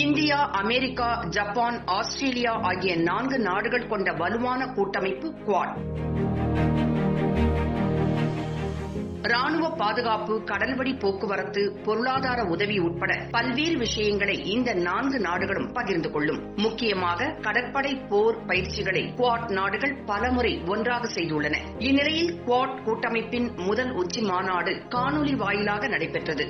India, America, Japan, Australia ஆகிய 4 நாடுகள் கொண்ட வலுவான கூட்டமைப்பு குவாட். ராணுவ பாதுகாப்பு, கடல்வழி போக்குவரத்து, பொருளாதார உதவி உட்பட பல்வேறு விஷயங்களை இந்த 4 நாடுகளும் பகிர்ந்து கொள்ளும். முக்கியமாக கடற்படை போர் பயிற்சிகளை குவாட் நாடுகள் பலமுறை ஒன்றாக செய்துள்ளன. இந்நிலையில் குவாட் கூட்டமைப்பின் முதல் உச்சி மாநாடு காணொலி வாயிலாக நடைபெற்றது.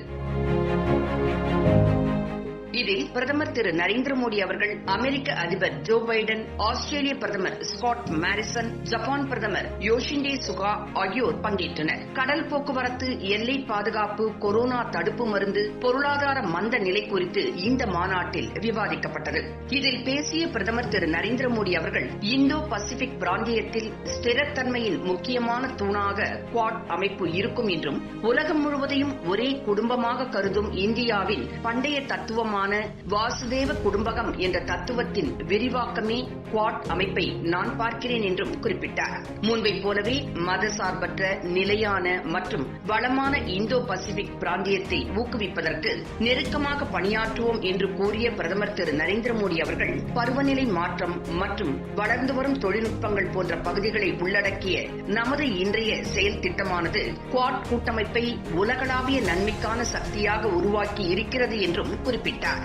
இதில் பிரதமர் திரு நரேந்திர மோடி அவர்கள், அமெரிக்க அதிபர் ஜோ பைடன், ஆஸ்திரேலிய பிரதமர் ஸ்காட் மாரிசன், ஜப்பான் பிரதமர் யோஷிஹிடே சுகா ஆகியோர் பங்கேற்றனர். கடல் போக்குவரத்து, எல்லை பாதுகாப்பு, கொரோனா தடுப்பு மருந்து, பொருளாதார மந்த நிலை குறித்து இந்த மாநாட்டில் விவாதிக்கப்பட்டது. இதில் பேசிய பிரதமர் திரு நரேந்திர மோடி அவர்கள், இந்தோ பசிபிக் பிராந்தியத்தில் ஸ்திரத்தன்மையின் முக்கியமான தூணாக குவாட் அமைப்பு இருக்கும் என்றும், உலகம் முழுவதையும் ஒரே குடும்பமாக கருதும் இந்தியாவின் பண்டைய தத்துவமான வாசுதேவ குடும்பகம் என்ற தத்துவத்தின் விரிவாக்கமே குவாட் அமைப்பை நான் பார்க்கிறேன் என்றும் குறிப்பிட்டார். முன்பை போலவே மதசார்பற்ற, நிலையான மற்றும் வளமான இந்தோ பசிபிக் பிராந்தியத்தை ஊக்குவிப்பதற்கு நெருக்கமாக பணியாற்றுவோம் என்று கூறிய பிரதமர் திரு நரேந்திர மோடி அவர்கள், பருவநிலை மாற்றம் மற்றும் வளர்ந்து வரும் தொழில்நுட்பங்கள் போன்ற பகுதிகளை உள்ளடக்கிய நமது இன்றைய செயல் திட்டமானது குவாட் கூட்டமைப்பை உலகளாவிய நன்மைக்கான சக்தியாக உருவாக்கி இருக்கிறது என்றும் குறிப்பிட்டார்.